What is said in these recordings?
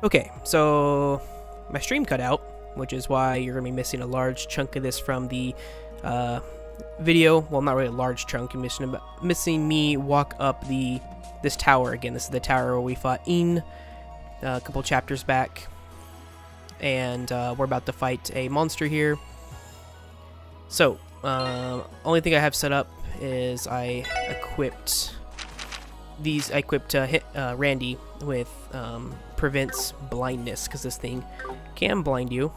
Okay, so my stream cut out, which is why you're going to be missing a large chunk of this from the video. Well, not really a large chunk. You're missing me walk up this tower again. This is the tower where we fought In a couple chapters back. And we're about to fight a monster here. So, only thing I have set up is I equipped Randy with prevents blindness, because this thing can blind you.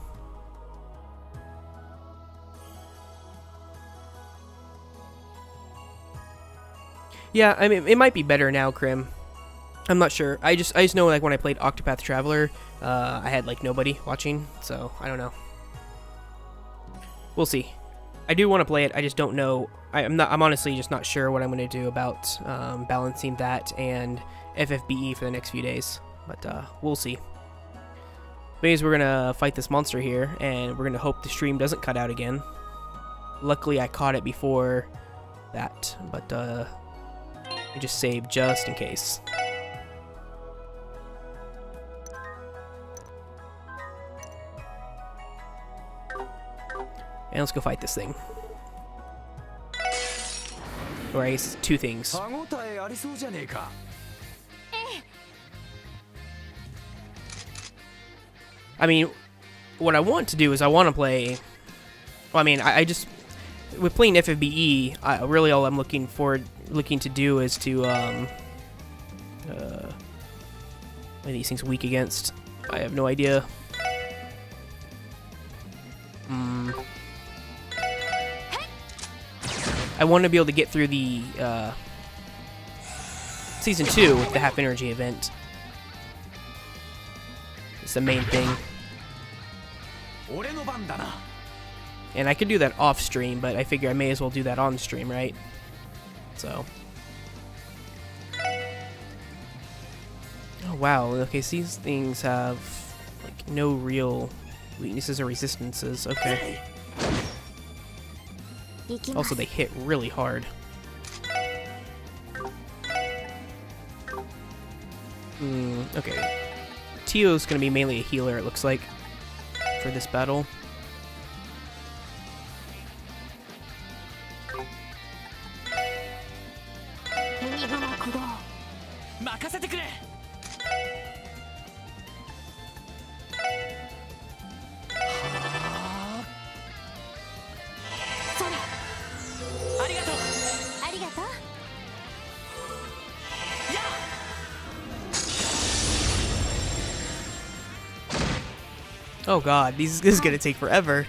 Yeah, I mean, it might be better now, Krim. I'm not sure. I just know, like, when I played Octopath Traveler, I had like nobody watching, so I don't know. We'll see. I do want to play it. I just don't know. I'm honestly just not sure what I'm going to do about balancing that and FFBE for the next few days. But we'll see. Anyways, we're gonna fight this monster here, and we're gonna hope the stream doesn't cut out again. Luckily, I caught it before that, but I just saved just in case. And let's go fight this thing. Or I guess two things. I mean, what I want to do is I want to play... Well, I mean, I just... With playing FFBE, really all I'm looking to do is to... what are these things weak against? I have no idea. I want to be able to get through the Season 2 with the half energy event. It's the main thing. And I could do that off stream, but I figure I may as well do that on stream, right? So. Oh wow, okay, so these things have like no real weaknesses or resistances. Okay. Also, they hit really hard. Okay. Tio's gonna be mainly a healer, it looks like, for this battle. Oh god, this is gonna take forever.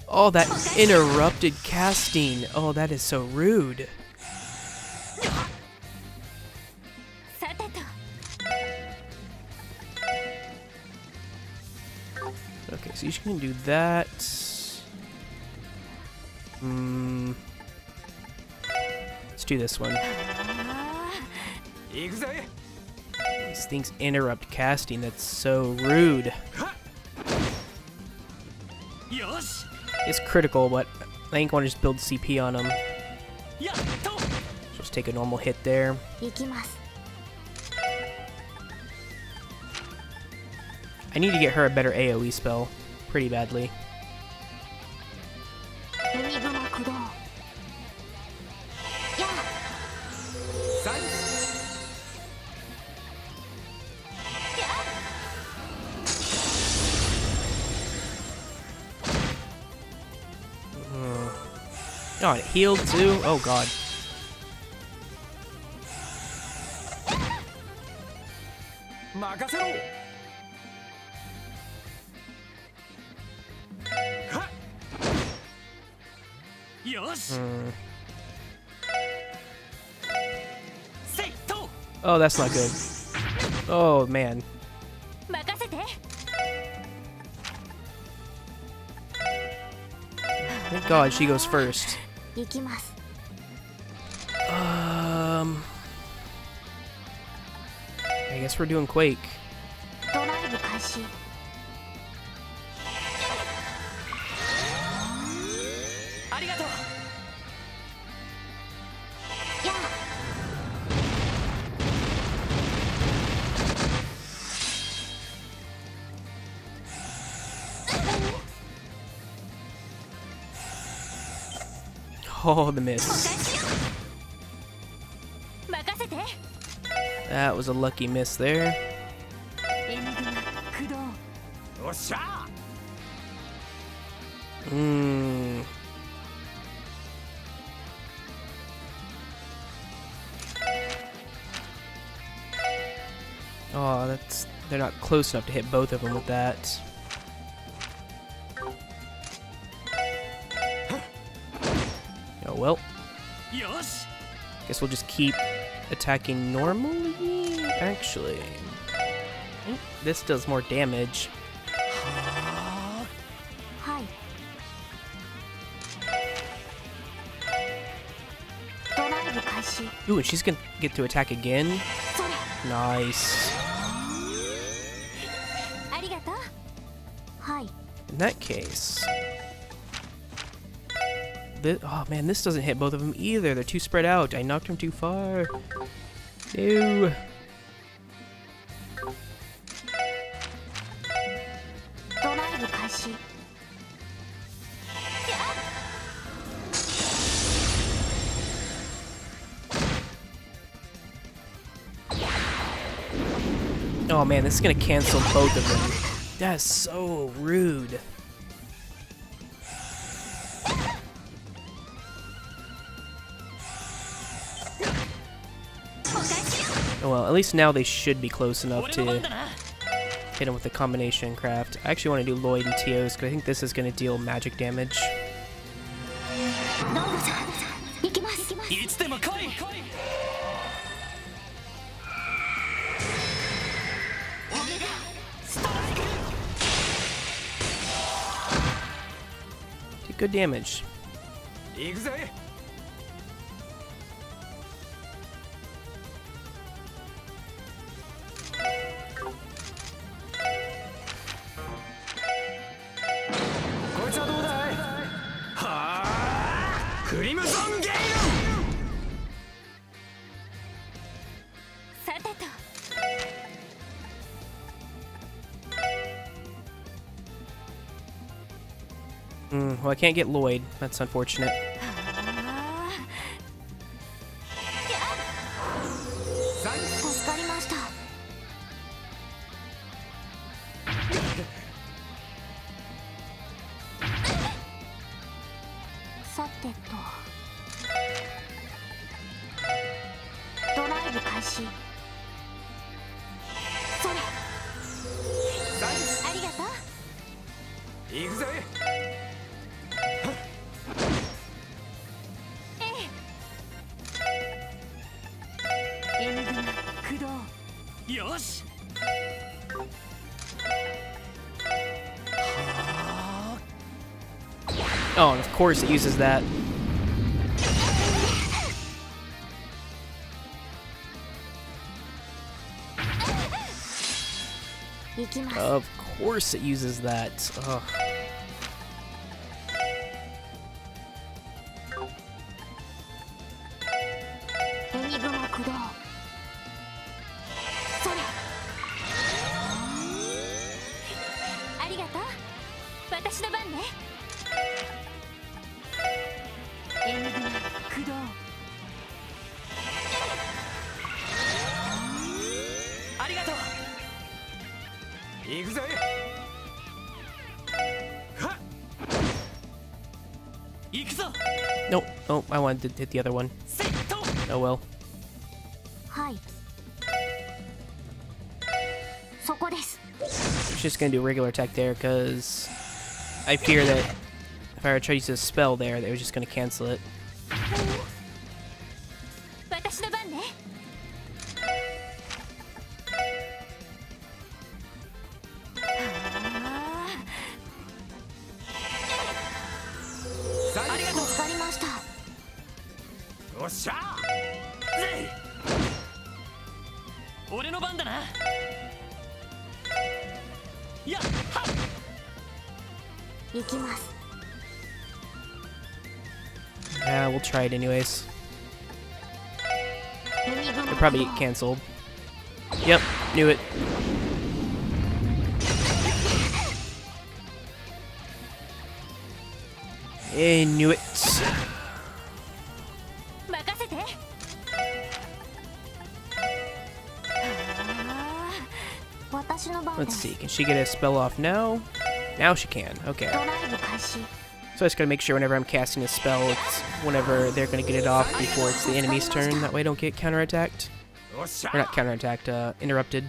Oh, that interrupted casting. Oh, that is so rude. Okay, so you can do that. Let's do this one. These things interrupt casting. That's so rude. It's critical, but I think I want to just build CP on them. Just take a normal hit there. I need to get her a better AoE spell, pretty badly. Oh, it healed too? Oh god. Oh, that's not good. Oh, man. Thank God she goes first. I guess we're doing Quake. Oh, the miss. That was a lucky miss there. Oh, they're not close enough to hit both of them with that. Oh well. Guess we'll just keep attacking normally. Actually, I think this does more damage. Ooh, and she's gonna get to attack again. Nice. In that case, oh man, this doesn't hit both of them either. They're too spread out. I knocked them too far. No. Oh man, this is gonna cancel both of them. That's so rude. Oh well, at least now they should be close enough to hit him with the combination craft. I actually want to do Lloyd and Teos because I think this is going to deal magic damage. Did good damage. Well, I can't get Lloyd. That's unfortunate. Oh, and of course it uses that. Of course it uses that. Ugh. Nope. Oh, I wanted to hit the other one. Oh well. I'm just gonna do a regular attack there because I fear that if I were to try to use a spell there, they were just gonna cancel it. Yeah, we'll try it anyways. It'll probably get cancelled. Yep, knew it. I knew it. Let's see, can she get a spell off now? Now she can, okay. So I just gotta make sure whenever I'm casting a spell, it's whenever they're gonna get it off before it's the enemy's turn. That way I don't get counterattacked. Or not counterattacked, interrupted.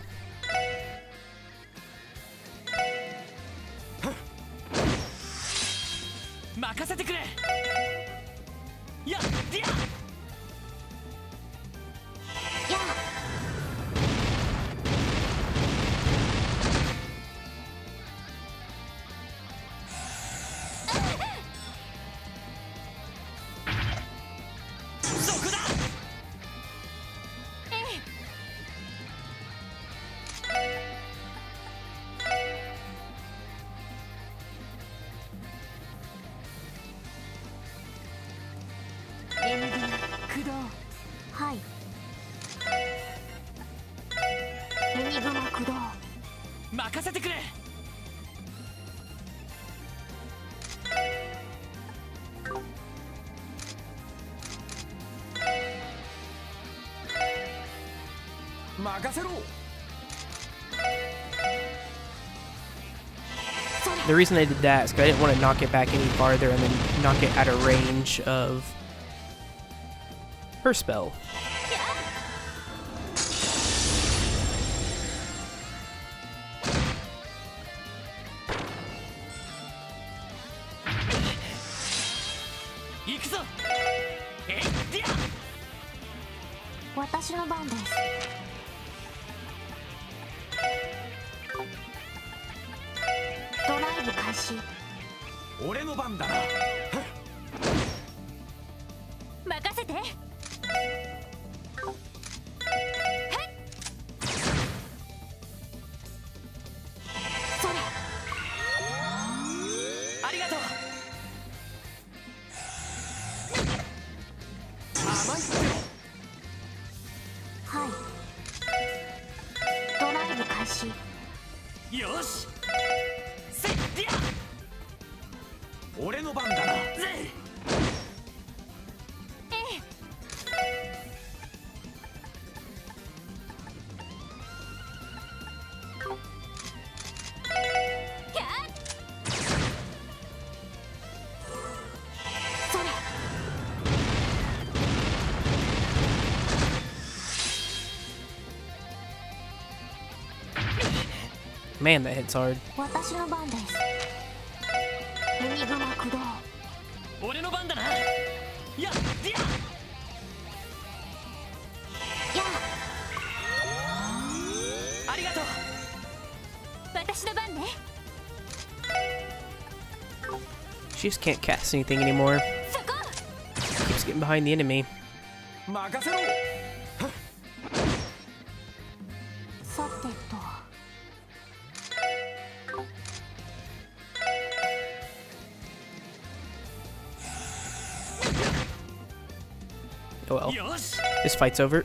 The reason I did that is because I didn't want to knock it back any farther and then knock it out of range of her spell. Man, that hits hard. She just can't cast anything anymore. Keeps getting behind the enemy. Oh well. This fight's over.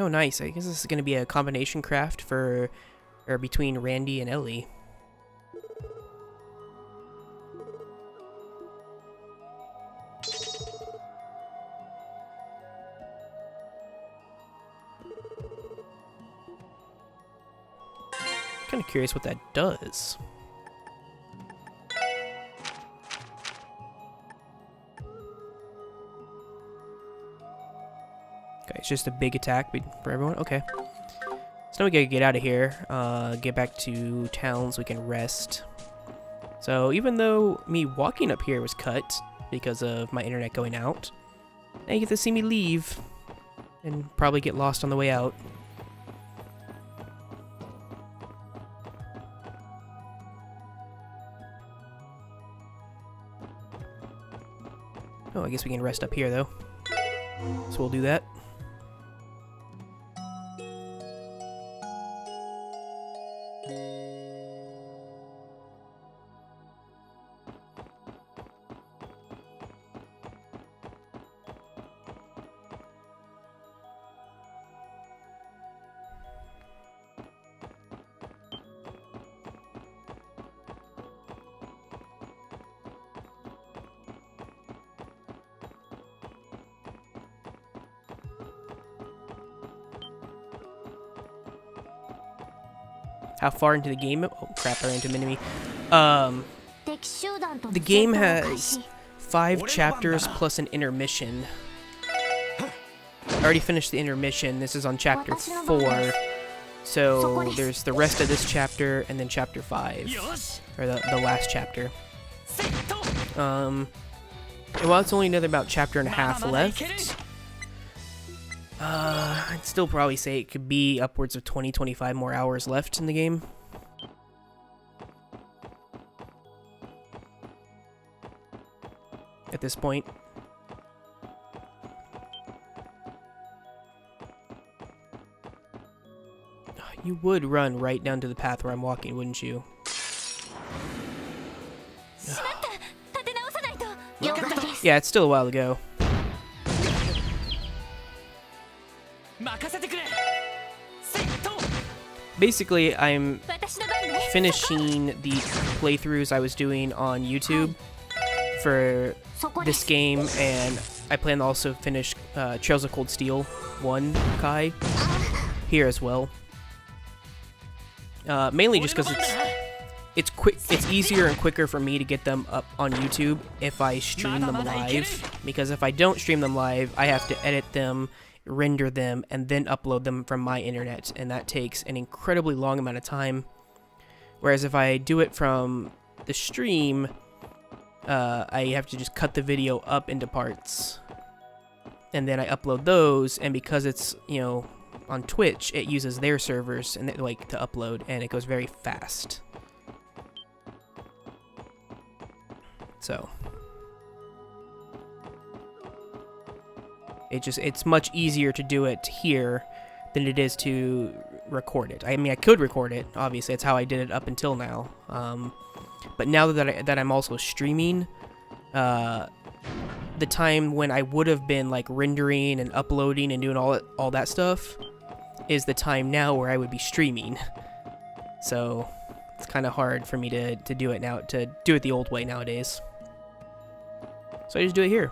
Oh, nice. I guess this is going to be a combination craft for, or between Randy and Ellie. Kind of curious what that does. Okay, it's just a big attack for everyone. Okay. So now we gotta get out of here. Get back to town so we can rest. So even though me walking up here was cut because of my internet going out, now you get to see me leave and probably get lost on the way out. Oh, I guess we can rest up here though. So we'll do that. how far into the game. Oh crap! I ran into an enemy. The game has 5 chapters plus an intermission. I already finished the intermission. This is on chapter 4. So there's the rest of this chapter and then chapter 5, or the last chapter. And while it's only another about chapter and a half left, I'd still probably say it could be upwards of 20-25 more hours left in the game. At this point. You would run right down to the path where I'm walking, wouldn't you? Yeah, it's still a while to go. Basically, I'm finishing the playthroughs I was doing on YouTube for this game, and I plan to also finish Trails of Cold Steel 1 Kai here as well. Mainly just because it's quick. It's easier and quicker for me to get them up on YouTube if I stream them live. Because if I don't stream them live, I have to edit them, render them, and then upload them from my internet, and that takes an incredibly long amount of time. Whereas if I do it from the stream, I have to just cut the video up into parts, and then I upload those. And because it's, you know, on Twitch, it uses their servers and like to upload, and it goes very fast. So it's much easier to do it here than it is to record it. I mean, I could record it, obviously. It's how I did it up until now. But now that I'm also streaming, the time when I would have been like rendering and uploading and doing all that stuff is the time now where I would be streaming. So it's kind of hard for me to do it now, to do it the old way nowadays. So I just do it here.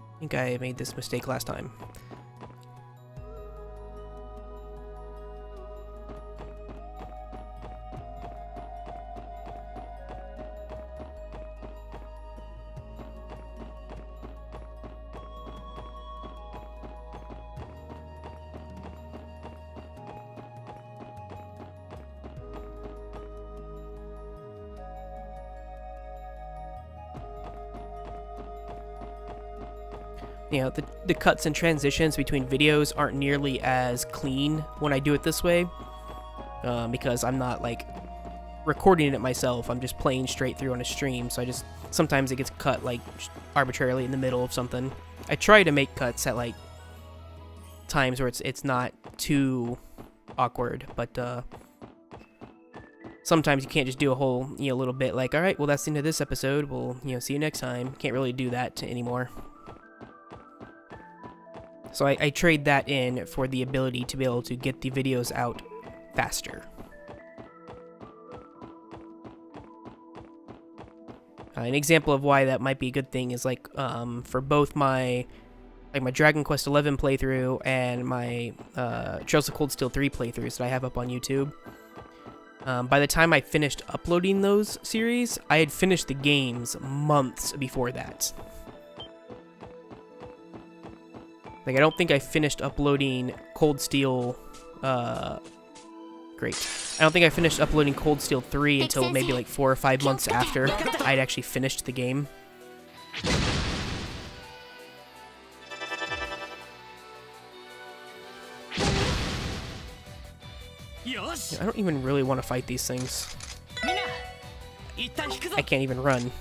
I think I made this mistake last time. You know, the cuts and transitions between videos aren't nearly as clean when I do it this way, because I'm not like recording it myself. I'm just playing straight through on a stream, so sometimes it gets cut like arbitrarily in the middle of something. I try to make cuts at like times where it's not too awkward, but sometimes you can't just do a whole, you know, little bit like, all right, well, that's the end of this episode, we'll, you know, see you next time. Can't really do that anymore. So I trade that in for the ability to be able to get the videos out faster. An example of why that might be a good thing is like for both my Dragon Quest XI playthrough and my Trails of Cold Steel 3 playthroughs that I have up on YouTube. By the time I finished uploading those series, I had finished the games months before that. Like, I don't think I finished uploading Cold Steel, great. I don't think I finished uploading Cold Steel 3 until maybe like 4 or 5 months after I'd actually finished the game. I don't even really want to fight these things. I can't even run.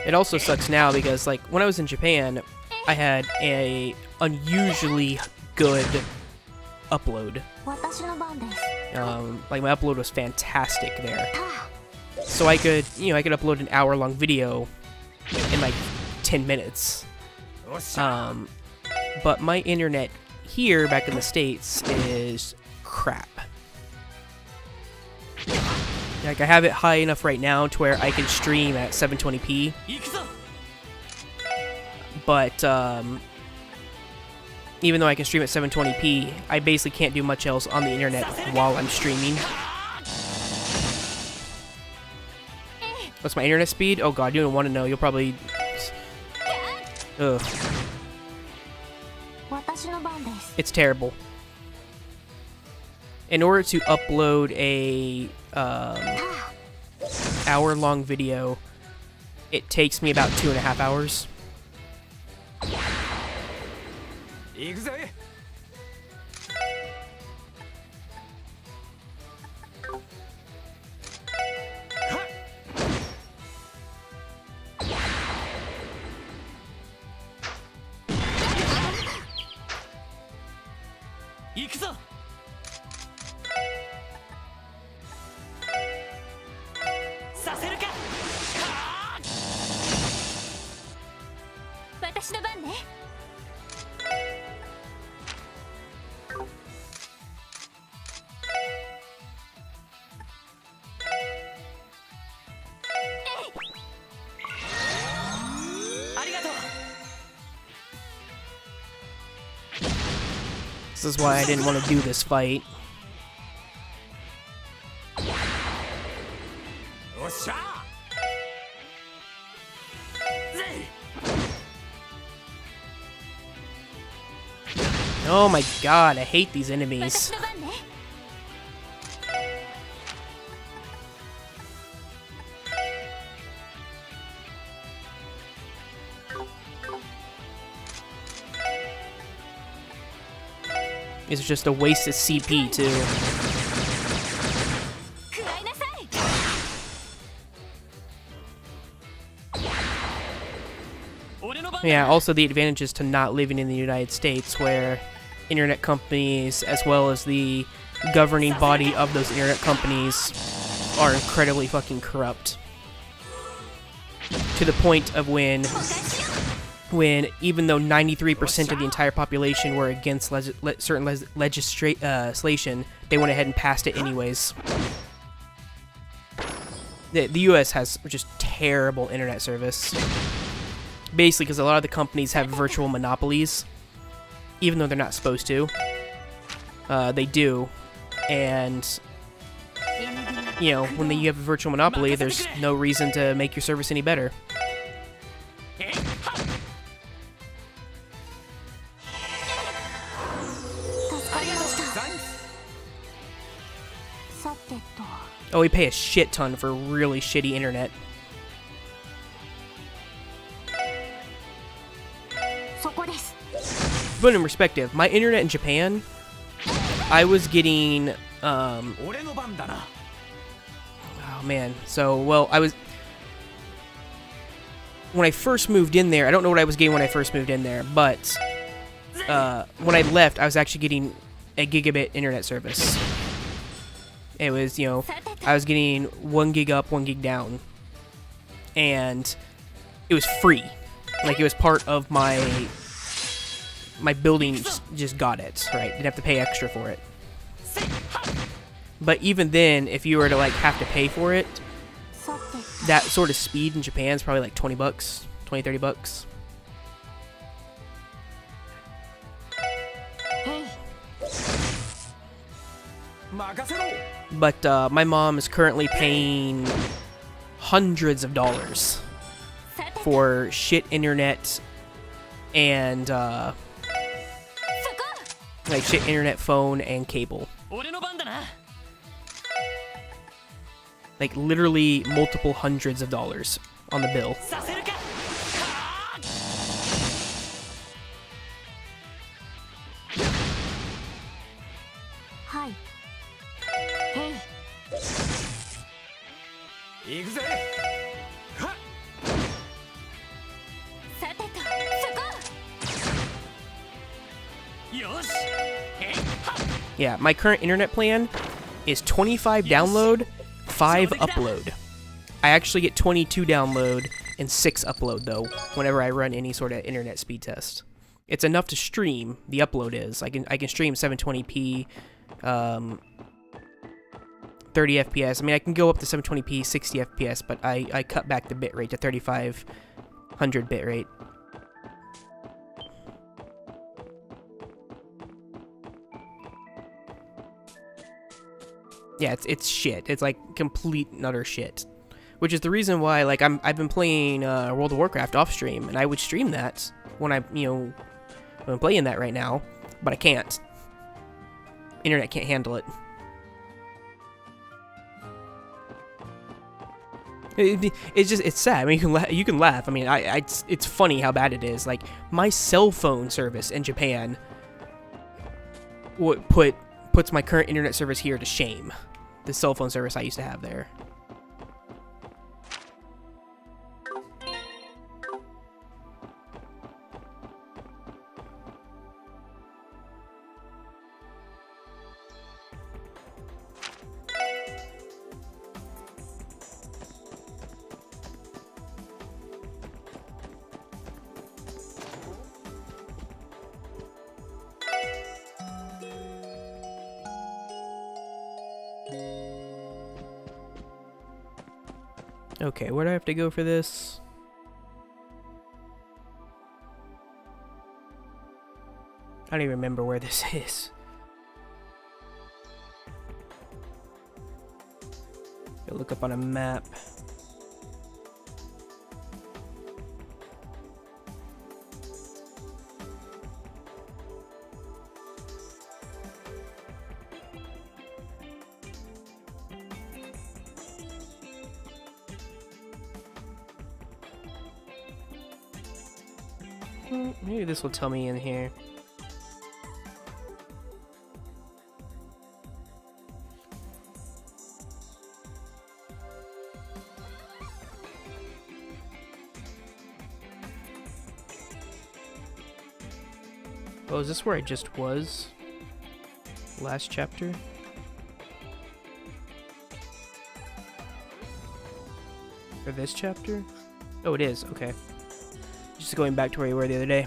It also sucks now because, like, when I was in Japan, I had a unusually good upload. Like my upload was fantastic there. So I could, I could upload an hour-long video in like 10 minutes. But my internet here back in the States is crap. Like I have it high enough right now to where I can stream at 720p. But even though I can stream at 720p, I basically can't do much else on the internet while I'm streaming. What's my internet speed? Oh god, you don't want to know. You'll probably... Ugh. It's terrible. In order to upload a hour-long video, it takes me about 2.5 hours. This is why I didn't want to do this fight. Oh my god, I hate these enemies. It's just a waste of CP too. Yeah, also the advantages to not living in the United States, where internet companies, as well as the governing body of those internet companies, are incredibly fucking corrupt. To the point of when even though 93% of the entire population were against certain legislation, they went ahead and passed it anyways. The US has just terrible internet service. Basically, because a lot of the companies have virtual monopolies, even though they're not supposed to. They do, and when you have a virtual monopoly, there's no reason to make your service any better. Oh, we pay a shit ton for really shitty internet. Put in perspective, my internet in Japan, I was getting, oh man, so, well, when I first moved in there, I don't know what I was getting when I first moved in there, but, when I left, I was actually getting a gigabit internet service. It was, I was getting 1 gig up, 1 gig down, and it was free. Like, it was part of my building just got it, right? Didn't have to pay extra for it. But even then, if you were to, like, have to pay for it, that sort of speed in Japan is probably like $20, $20-30. But my mom is currently paying hundreds of dollars for shit internet and like shit internet, phone, and cable. Like literally multiple hundreds of dollars on the bill. Yeah, my current internet plan is 25 download, 5 upload. I actually get 22 download and 6 upload, though, whenever I run any sort of internet speed test. It's enough to stream, the upload is. I can stream 720p, 30 FPS. I mean, I can go up to 720p, 60 FPS, but I cut back the bitrate to 3500 bitrate. Yeah, it's shit. It's like complete and utter shit. Which is the reason why, like, I've been playing World of Warcraft off stream, and I would stream that when when I'm playing that right now, but I can't. Internet can't handle it. It's sad. I mean, you can laugh. I mean, it's funny how bad it is. Like, my cell phone service in Japan puts my current internet service here to shame. The cell phone service I used to have there. Okay, where do I have to go for this? I don't even remember where this is. Go look up on a map. Maybe this will tell me in here. Oh, is this where I just was? Last chapter? Or this chapter? Oh, it is. Okay. Just going back to where you were the other day.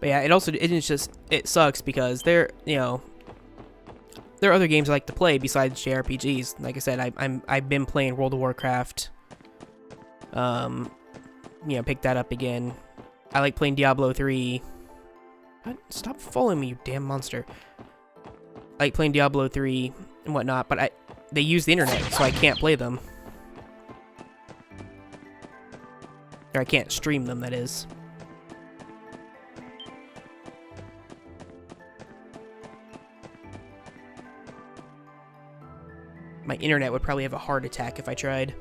But yeah, it sucks because there are other games I like to play besides JRPGs. Like I said, I've been playing World of Warcraft. Pick that up again. I like playing Diablo 3. Stop following me, you damn monster. I like playing Diablo 3 and whatnot, but they use the internet, so I can't play them. Or I can't stream them, that is. My internet would probably have a heart attack if I tried.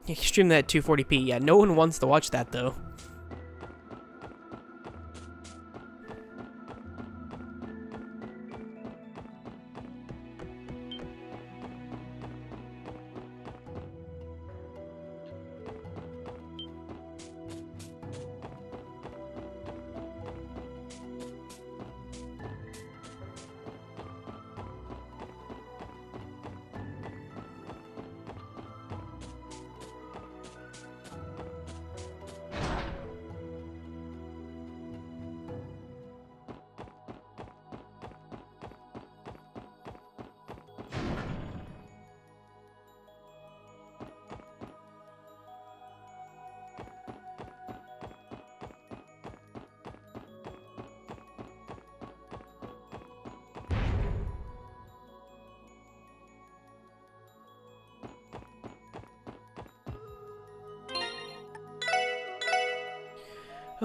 You can stream that at 240p. Yeah, no one wants to watch that, though.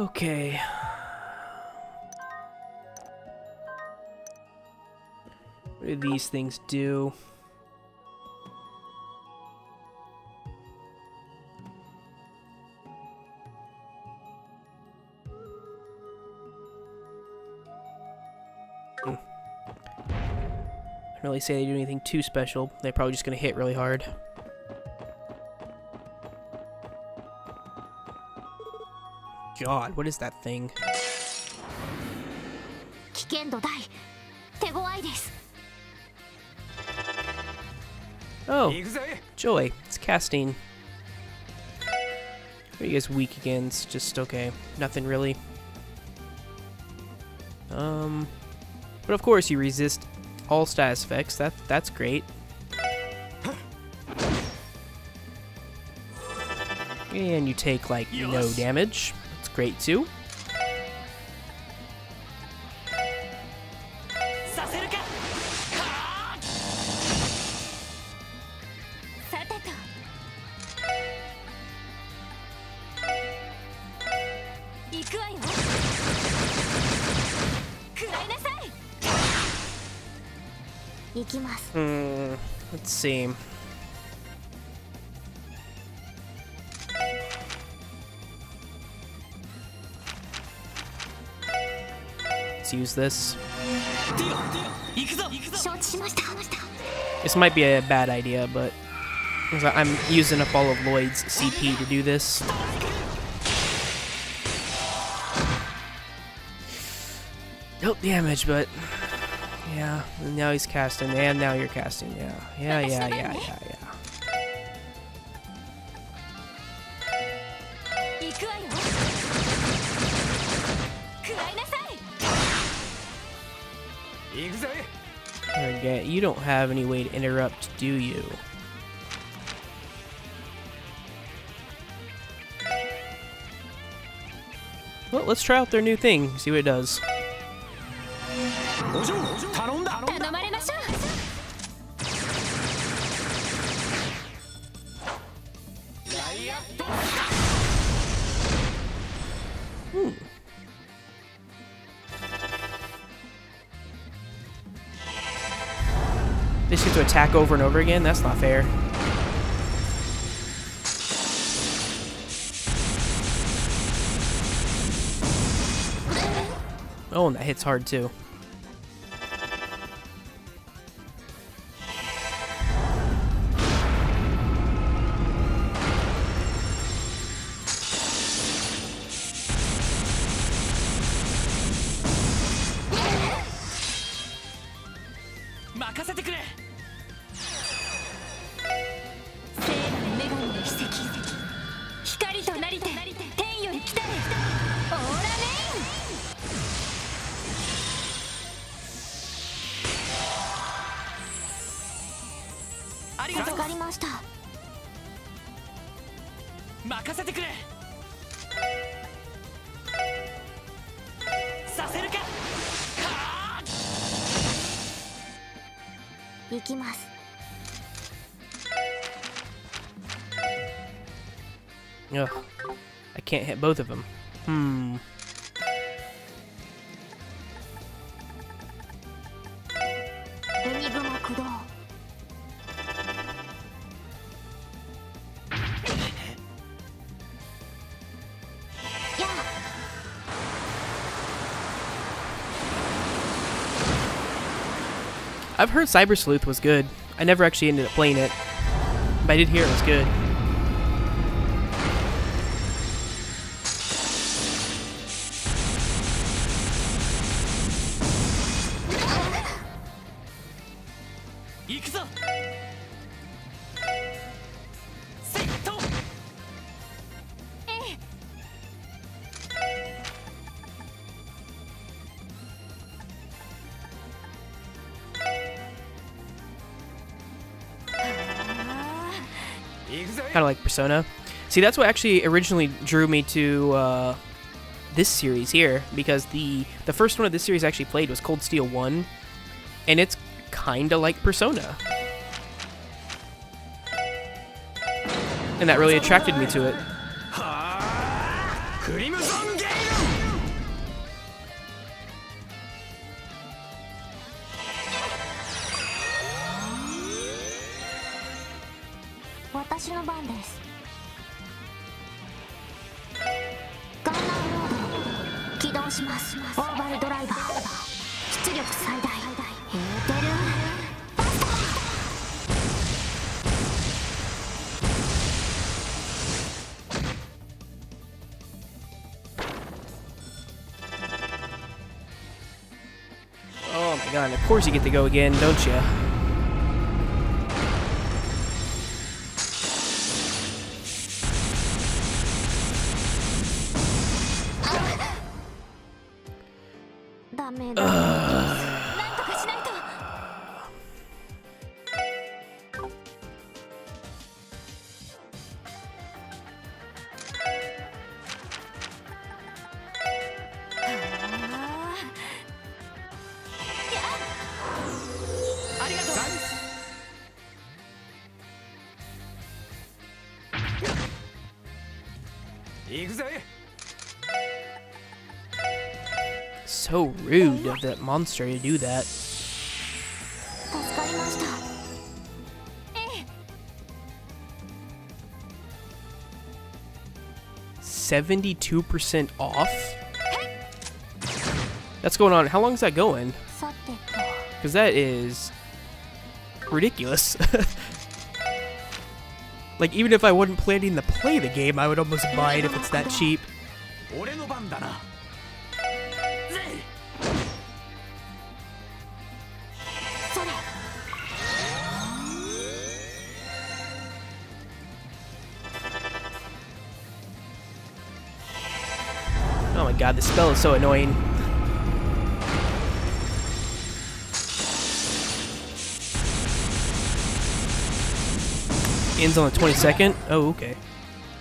Okay. What do these things do? Really say they do anything too special. They're probably just gonna hit really hard. God, what is that thing? Oh, Joy. It's casting. What are you guys weak against? Just okay. Nothing really. But of course you resist all status effects. That's great. And you take like no damage. That's great too. Let's see. Let's use this. This might be a bad idea, but I'm using up all of Lloyd's CP to do this. No damage, but yeah, and now he's casting, and now you're casting, yeah. Forget, you don't have any way to interrupt, do you? Well, let's try out their new thing, see what it does. They just get to attack over and over again? That's not fair. Oh, and that hits hard too. Ugh, I can't hit both of them. I've heard Cyber Sleuth was good. I never actually ended up playing it, but I did hear it was good. Kind of like Persona. See, that's what actually originally drew me to this series here, because the first one of this series I actually played was Cold Steel 1, and it's kind of like Persona. And that really attracted me to it. の番です。ガンナーモード起動します。オーバルドライバー出力最大。エーテルOh my god, of course you get to go again, don't you? So rude of that monster to do that. 助かりました。 72% off? That's going on. How long is that going? Because that is ridiculous. Like, even if I wasn't planning to play the game, I would almost buy it if it's that cheap. Oh my god, this spell is so annoying. Ends on the 22nd? Oh, okay.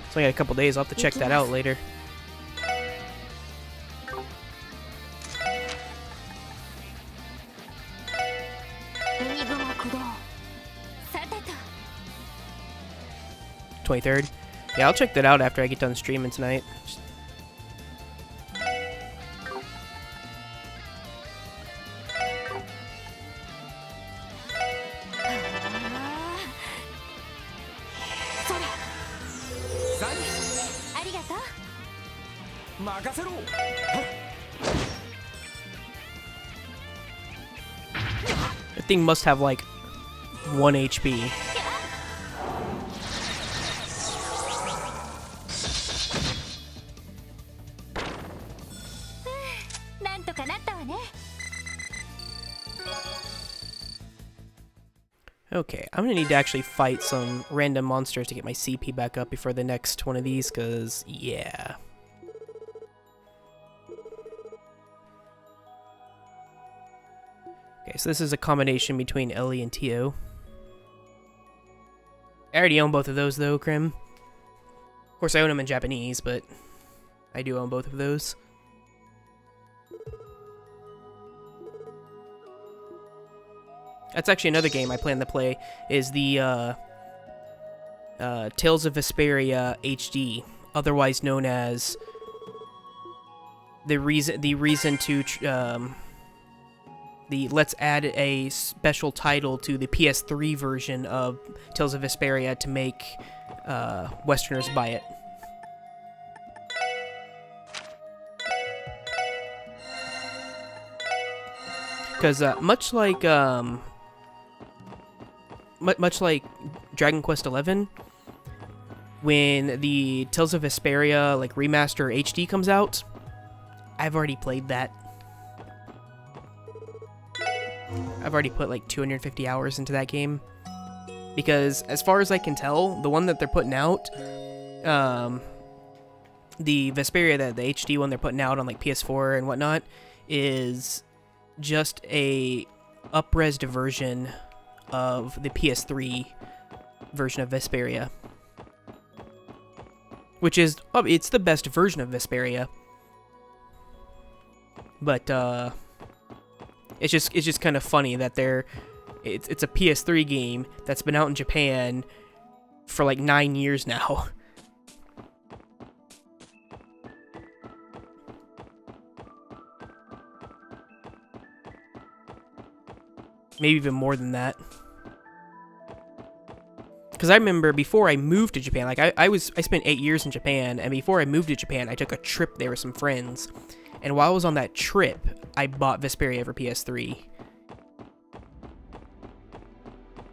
It's only got a couple days. I'll have to check that out later. '23rd. Yeah, I'll check that out after I get done streaming tonight. That thing must have like 1 HP. Okay, I'm gonna need to actually fight some random monsters to get my CP back up before the next one of these, because, yeah. Okay, so this is a combination between Ellie and Tio. I already own both of those, though, Krim. Of course, I own them in Japanese, but I do own both of those. That's actually another game I plan to play, is the Tales of Vesperia HD, otherwise known as the reason to let's add a special title to the PS3 version of Tales of Vesperia to make Westerners buy it. Because much like Dragon Quest XI, when the Tales of Vesperia like remaster HD comes out, I've already played that. I've already put like 250 hours into that game, because as far as I can tell, the one that they're putting out, the Vesperia, the HD one they're putting out on like PS4 and whatnot, is just a up-resed version of the PS3 version of Vesperia, which is it's the best version of Vesperia, but it's just kind of funny that it's a PS3 game that's been out in Japan for like 9 years now. Maybe even more than that. Because I remember before I moved to Japan, like I spent 8 years in Japan, and before I moved to Japan, I took a trip there with some friends. And while I was on that trip, I bought Vesperia for PS3.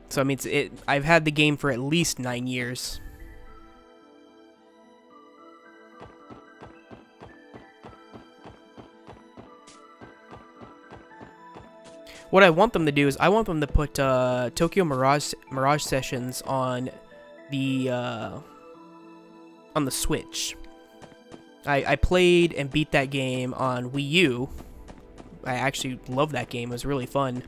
So I mean, I've had the game for at least 9 years. What I want them to do is I want them to put Tokyo Mirage Sessions on the Switch. I played and beat that game on Wii U. I actually love that game. It was really fun.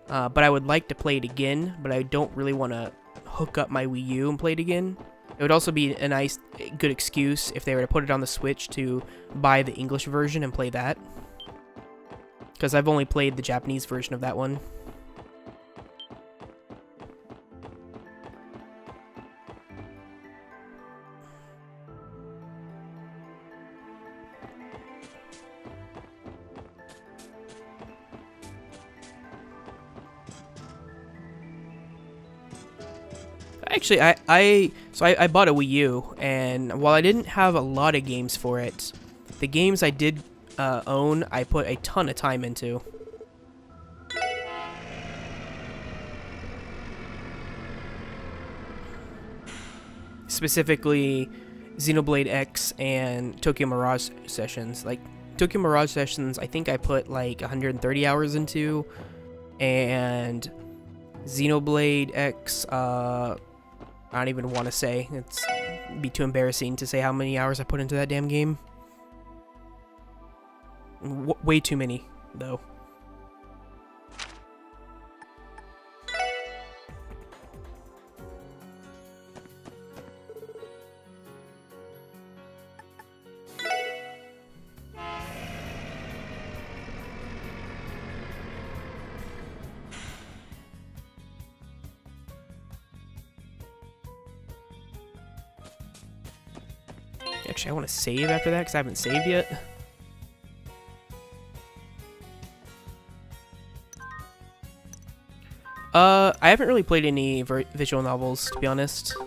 But I would like to play it again, but I don't really want to hook up my Wii U and play it again. It would also be a nice, good excuse if they were to put it on the Switch to buy the English version and play that. Because I've only played the Japanese version of that one. Actually, I bought a Wii U, and while I didn't have a lot of games for it, the games I did own, I put a ton of time into. Specifically, Xenoblade X and Tokyo Mirage Sessions. Like, Tokyo Mirage Sessions, I think I put like 130 hours into, and Xenoblade X, I don't even want to say. It'd be too embarrassing to say how many hours I put into that damn game. Way too many, though. Actually, I want to save after that because I haven't saved yet. I haven't really played any visual novels, to be honest.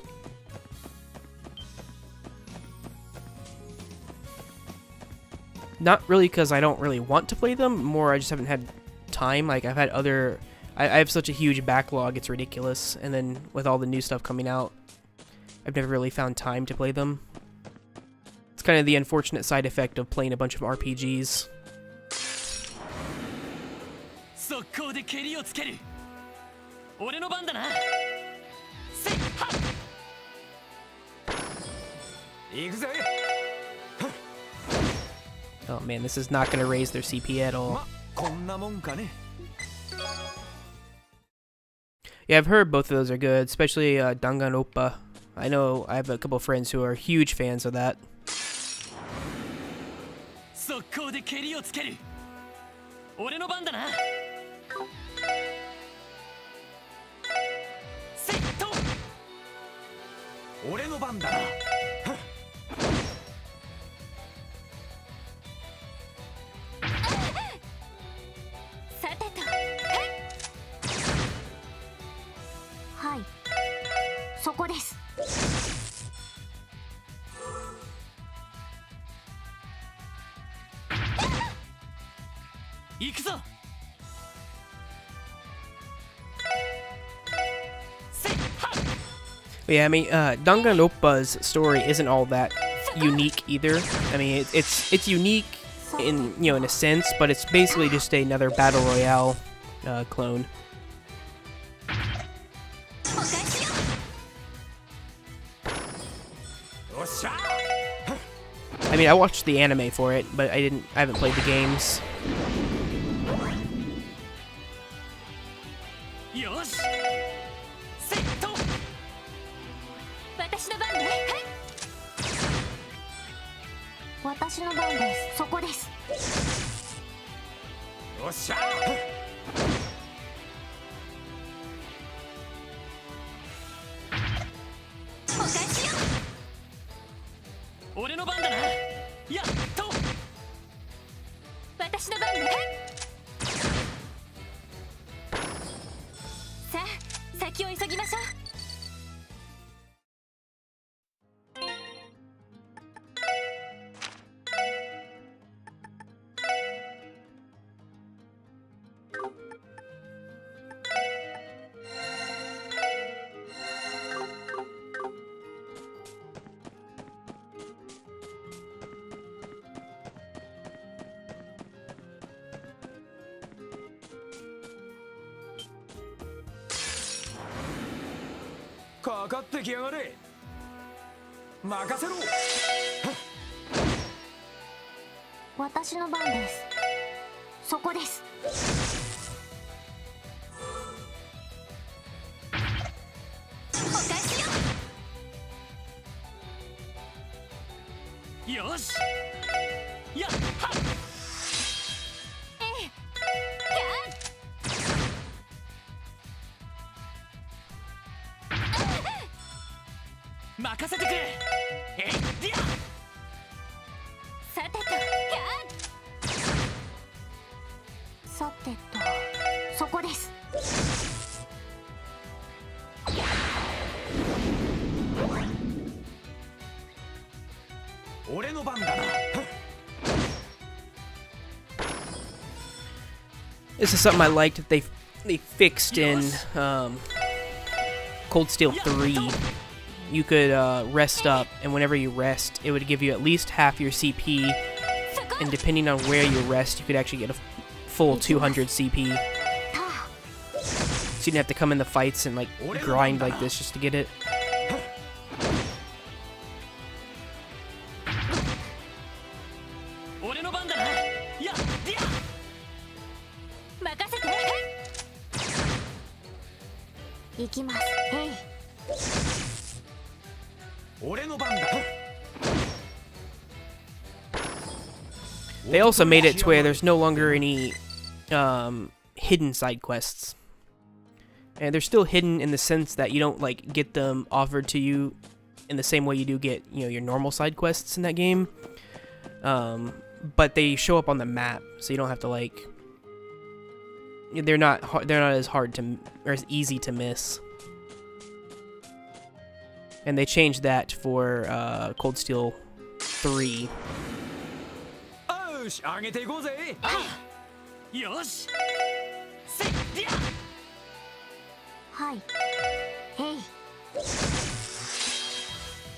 Not really because I don't really want to play them, more I just haven't had time. Like, I've had other... I have such a huge backlog, it's ridiculous. And then with all the new stuff coming out, I've never really found time to play them. It's kind of the unfortunate side effect of playing a bunch of RPGs. Oh man, this is not going to raise their CP at all. Yeah, I've heard both of those are good, especially Danganronpa. I know I have a couple of friends who are huge fans of that. Yeah, I mean, Danganronpa's story isn't all that unique either. I mean, it's unique in, you know, in a sense, but it's basically just another battle royale clone. I mean, I watched the anime for it, but I haven't played the games. かかってきやがれ。任せろ。私の番です。そこです。お返しよ。よし。やっはっ。任せてくれ。えいっや。さてと、さてと、そこです。俺の番だな。This is something I liked that they fixed in Cold Steel 3. You could rest up, and whenever you rest, it would give you at least half your CP, and depending on where you rest, you could actually get a full 200 CP. So you didn't have to come in the fights and like grind like this just to get it. They also made it to where there's no longer any hidden side quests. And they're still hidden in the sense that you don't like get them offered to you in the same way you do get, you know, your normal side quests in that game. But they show up on the map, so you don't have to like. They're not as hard to or as easy to miss. And they changed that for Cold Steel 3.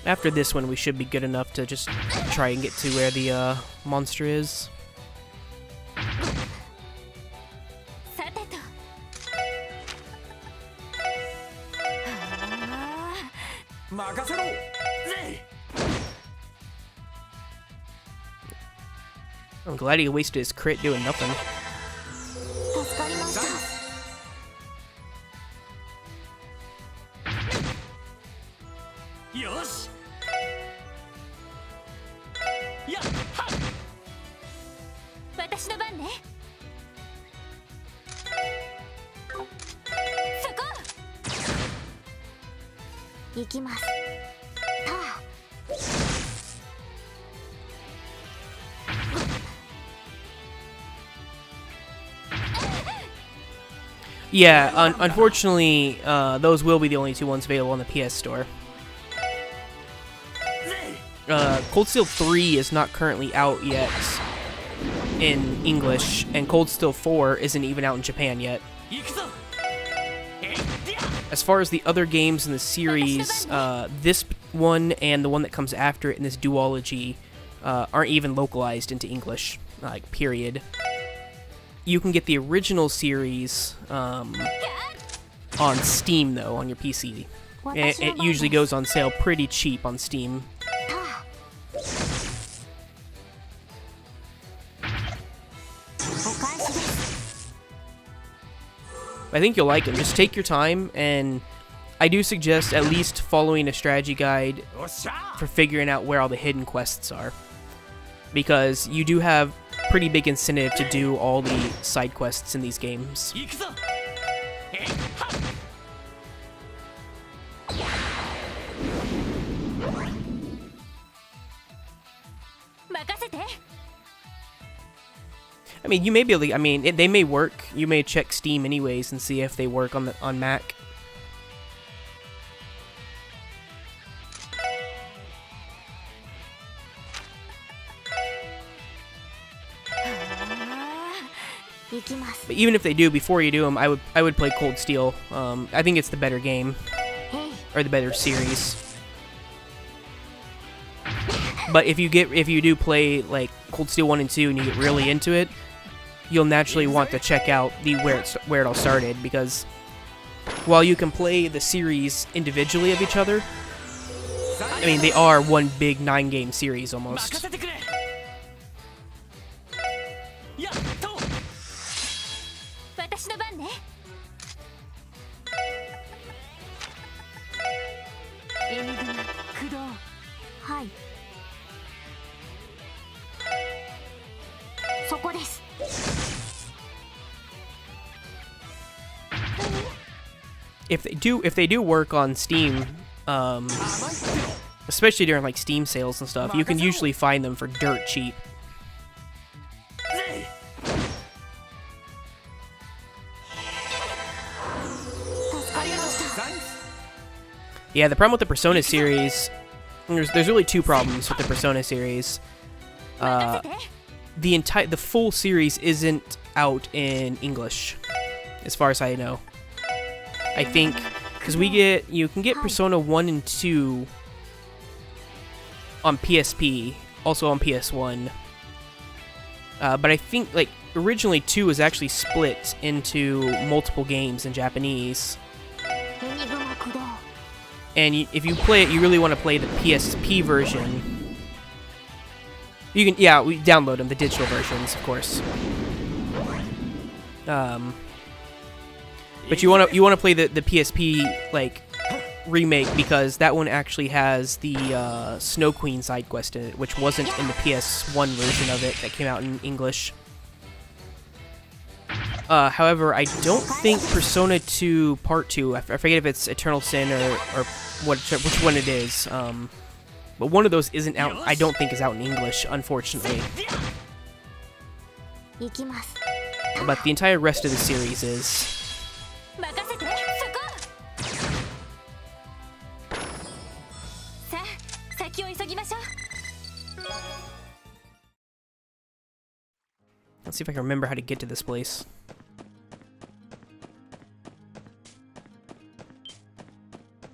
After this one, we should be good enough to just try and get to where the monster is. I'm glad he wasted his crit doing nothing. Yeah, unfortunately, those will be the only two ones available on the PS Store. Cold Steel 3 is not currently out yet in English, and Cold Steel 4 isn't even out in Japan yet. As far as the other games in the series, this one and the one that comes after it in this duology aren't even localized into English, like, period. You can get the original series on Steam, though, on your PC. It usually goes on sale pretty cheap on Steam. I think you'll like them. Just take your time, and I do suggest at least following a strategy guide for figuring out where all the hidden quests are. Because you do have pretty big incentive to do all the side quests in these games. I mean, you may be able to, I mean, they may work. You may check Steam anyways and see if they work on Mac. But even if they do, before you do them, I would play Cold Steel. I think it's the better game, or the better series. But if you do play like Cold Steel 1 and 2 and you get really into it, you'll naturally want to check out where it all started, because while you can play the series individually of each other, I mean, they are one big 9-game series almost. 任せてくれやっと私の番ね。エニグマ駆動。はい。そこです。If they do work on Steam, especially during like Steam sales and stuff, you can usually find them for dirt cheap. Yeah, the problem with the Persona series, there's really two problems with the Persona series. The full series isn't out in English, as far as I know. I think because you can get Persona 1 and 2 on PSP, also on PS1. But I think like originally 2 was actually split into multiple games in Japanese. And if you play it, you really want to play the PSP version. You can, yeah, we download them, the digital versions, of course. But you want to play the PSP like remake because that one actually has the Snow Queen side quest in it, which wasn't in the PS1 version of it that came out in English. However, I don't think Persona 2 Part 2, I forget if it's Eternal Sin or which one it is, but one of those isn't out, I don't think is out in English, unfortunately. But the entire rest of the series is. Let's see if I can remember how to get to this place.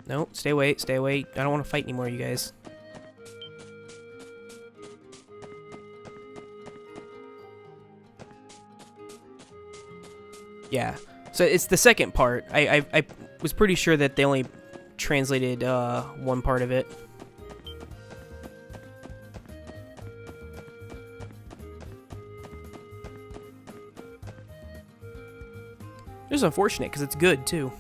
No, stay away, stay away. I don't want to fight anymore, you guys. Yeah, so it's the second part. I was pretty sure that they only translated one part of it. It's unfortunate because it's good too.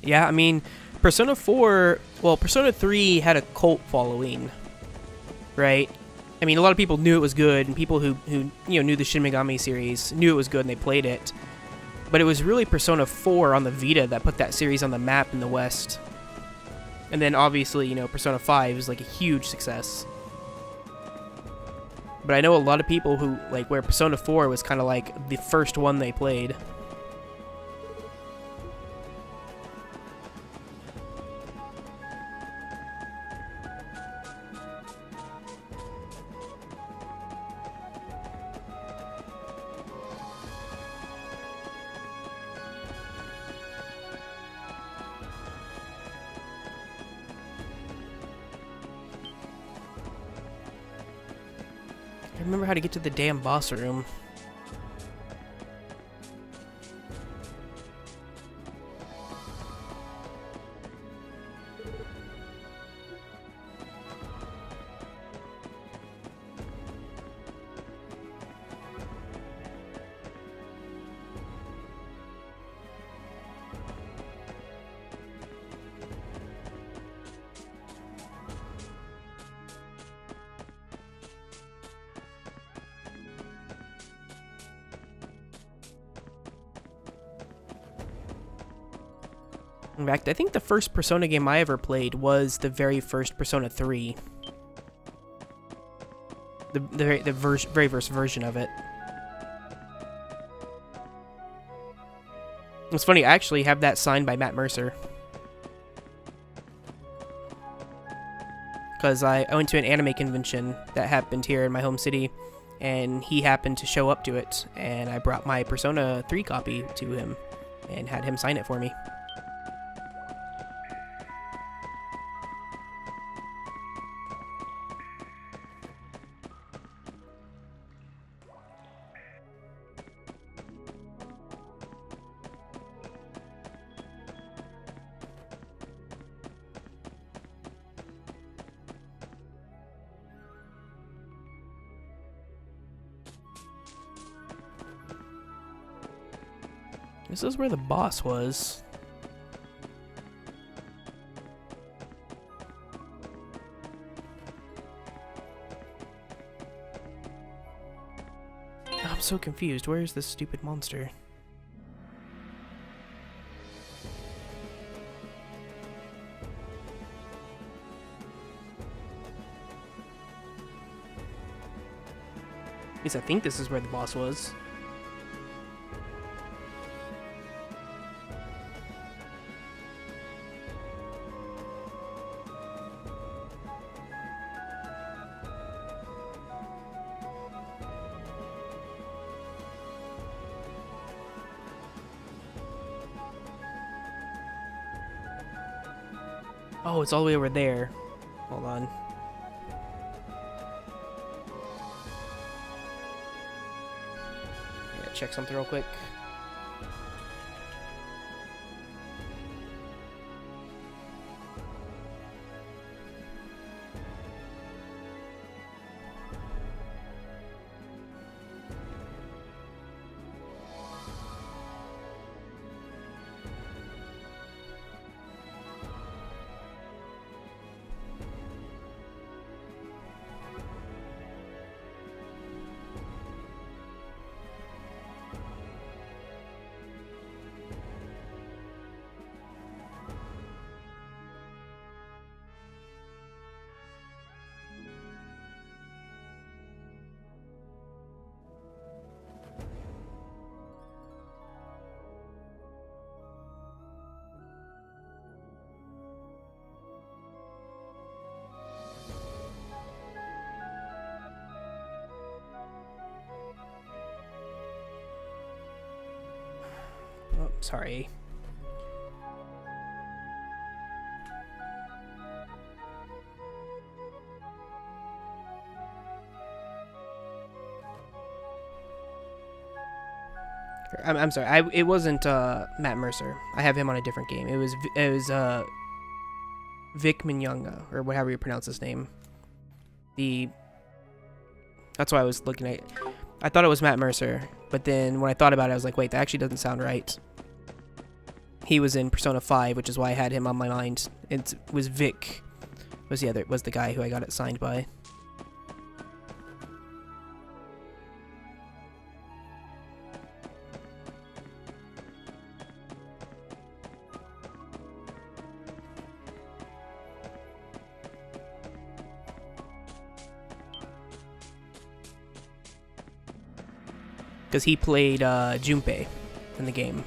Yeah, I mean, Persona 4, well, Persona 3 had a cult following, right? I mean, a lot of people knew it was good, and people who knew the Shin Megami series knew it was good and they played it. But it was really Persona 4 on the Vita that put that series on the map in the West. And then obviously, Persona 5 was like a huge success. But I know a lot of people who, like, where Persona 4 was kind of like the first one they played. I remember how to get to the damn boss room. In fact, I think the first Persona game I ever played was the very first Persona 3. The very first version of it. It's funny, I actually have that signed by Matt Mercer. Because I went to an anime convention that happened here in my home city, and he happened to show up to it, and I brought my Persona 3 copy to him, and had him sign it for me. This is where the boss was. I'm so confused. Where is this stupid monster? At least I think this is where the boss was. Oh, it's all the way over there. Hold on. I gotta check something real quick. Oh, sorry. I'm sorry. It wasn't Matt Mercer. I have him on a different game. It was Vic Mignogna, or whatever you pronounce his name. That's why I was looking at. I thought it was Matt Mercer, but then when I thought about it, I was like, wait, that actually doesn't sound right. He was in Persona 5, which is why I had him on my mind. It was Vic. Was the guy who I got it signed by. Because he played Junpei in the game.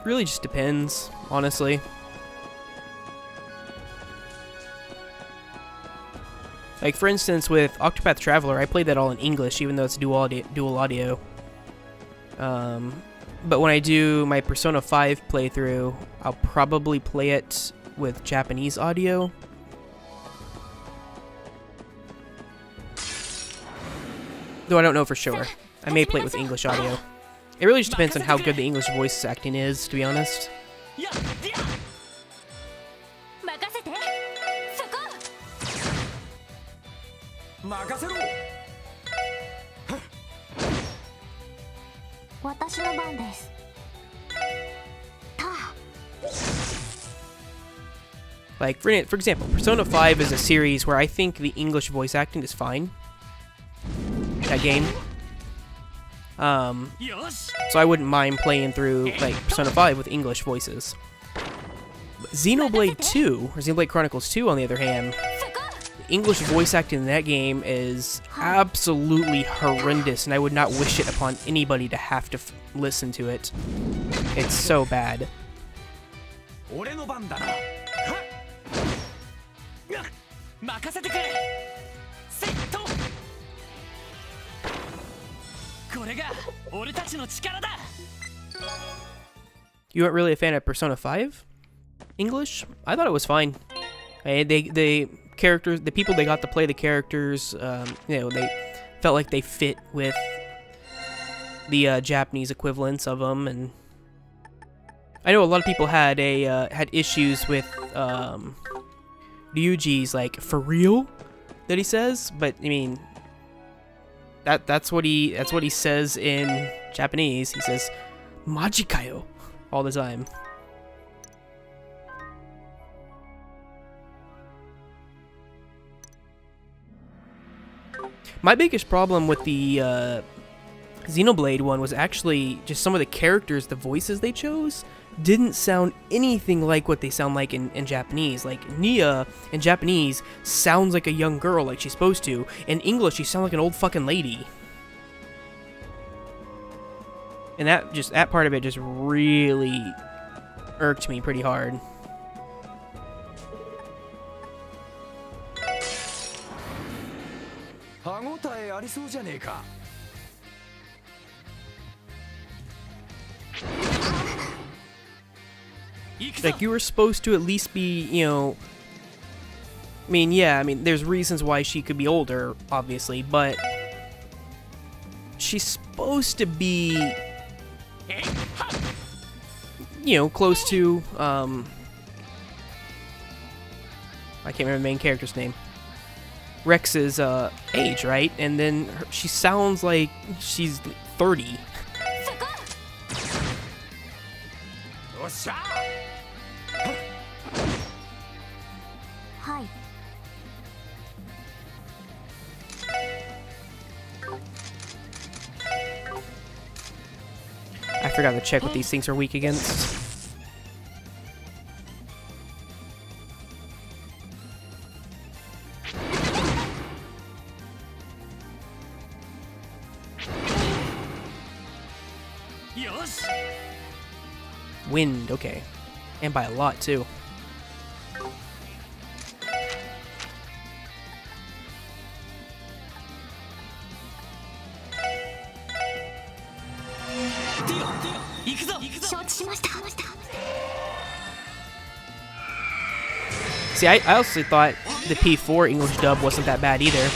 Really just depends, honestly. Like, for instance, with Octopath Traveler, I played that all in English, even though it's dual audio. But when I do my Persona 5 playthrough, I'll probably play it with Japanese audio. Though I don't know for sure. I may play it with English audio. It really just depends on how good the English voice acting is, to be honest. やっや任せてそこ任せろ私の番ですた Like, for example, Persona 5 is a series where I think the English voice acting is fine. That game. よし So I wouldn't mind playing through, like, Persona 5 with English voices. But Xenoblade 2, or Xenoblade Chronicles 2, on the other hand, そこ the English voice acting in that game is absolutely horrendous, and I would not wish it upon anybody to have to listen to it. It's so bad. 俺の番だなはっ任せてくれセットこれが俺たちの力だ You weren't really a fan of Persona 5 English? I thought it was fine. The characters, the people they got to play the characters, you know, they felt like they fit with the Japanese equivalents of them, and I know a lot of people had issues with Ryuji's like "for real" that he says, but I mean that's what he says in Japanese. He says "majikayo" all the time. My biggest problem with the Xenoblade one was actually just some of the characters, the voices they chose didn't sound anything like what they sound like in Japanese. Like, Nia in Japanese sounds like a young girl, like she's supposed to. In English, she sounds like an old fucking lady. And that part of it just really irked me pretty hard. Like, you were supposed to at least be, you know... I mean, yeah, I mean, there's reasons why she could be older, obviously, but... She's supposed to be... You know, close to, I can't remember the main character's name. Rex's, age, right? And then she sounds like she's 30. よっしゃはい I forgot to check what these things are weak against. Wind, okay. And by a lot, too. See, I also thought the P4 English dub wasn't that bad either.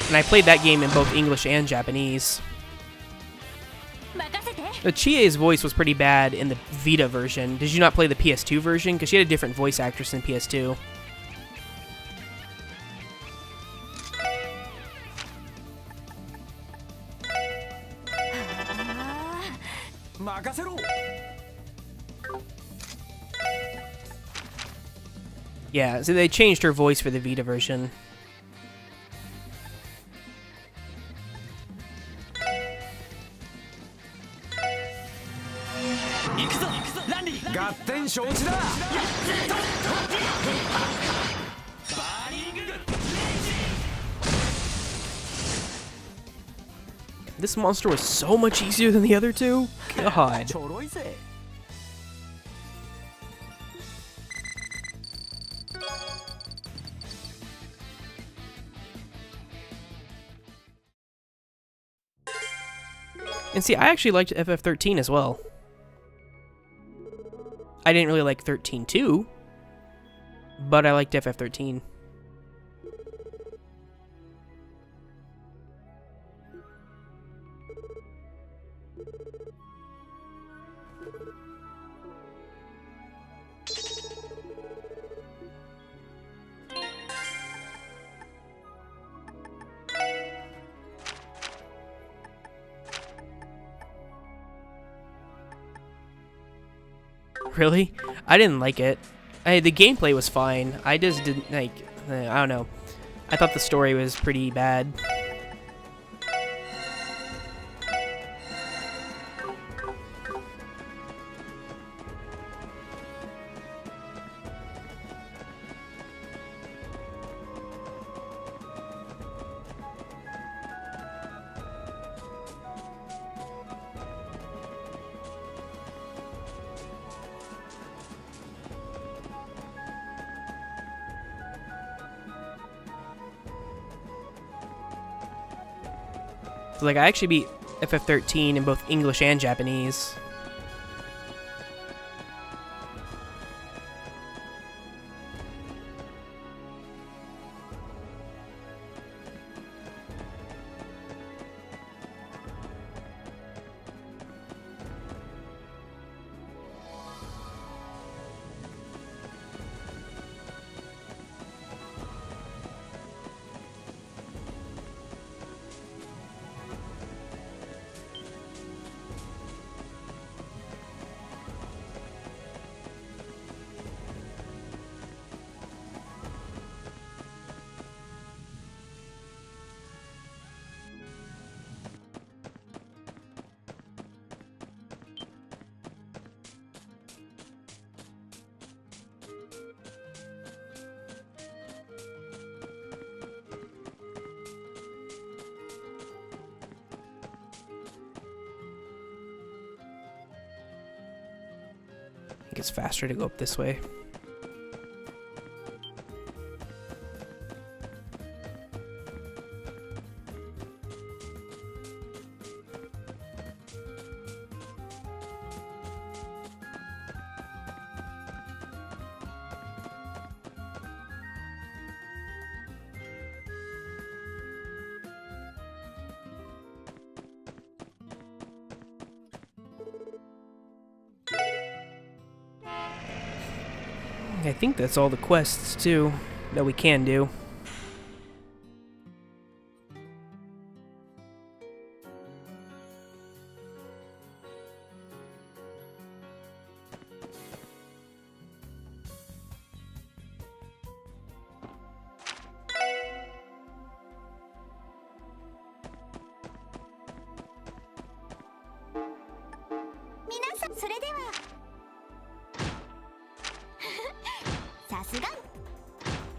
And I played that game in both English and Japanese. The Chie's voice was pretty bad in the Vita version. Did you not play the PS2 version? Because she had a different voice actress in PS2. Yeah, so they changed her voice for the Vita version. This monster was so much easier than the other two? God. And see, I actually liked FF13 as well. I didn't really like 13-2, but I liked FF13. Really? I didn't like it. The gameplay was fine. I just didn't like. I don't know. I thought the story was pretty bad. So, like, I actually beat FF13 in both English and Japanese. I think it's faster to go up this way. I think that's all the quests, too, that we can do.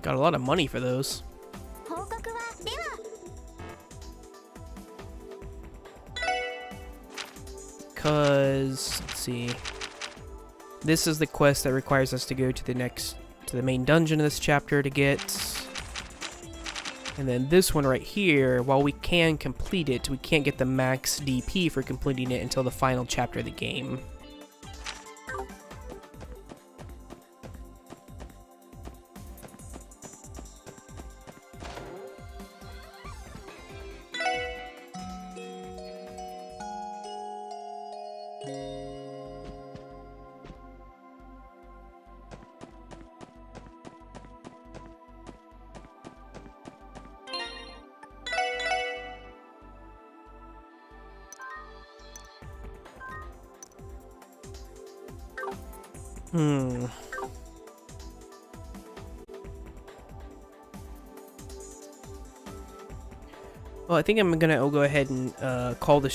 Got a lot of money for those. Because, let's see. This is the quest that requires us to go to the main dungeon of this chapter to get. And then this one right here, while we can complete it, we can't get the max DP for completing it until the final chapter of the game. Well, I think I'm gonna go ahead and call this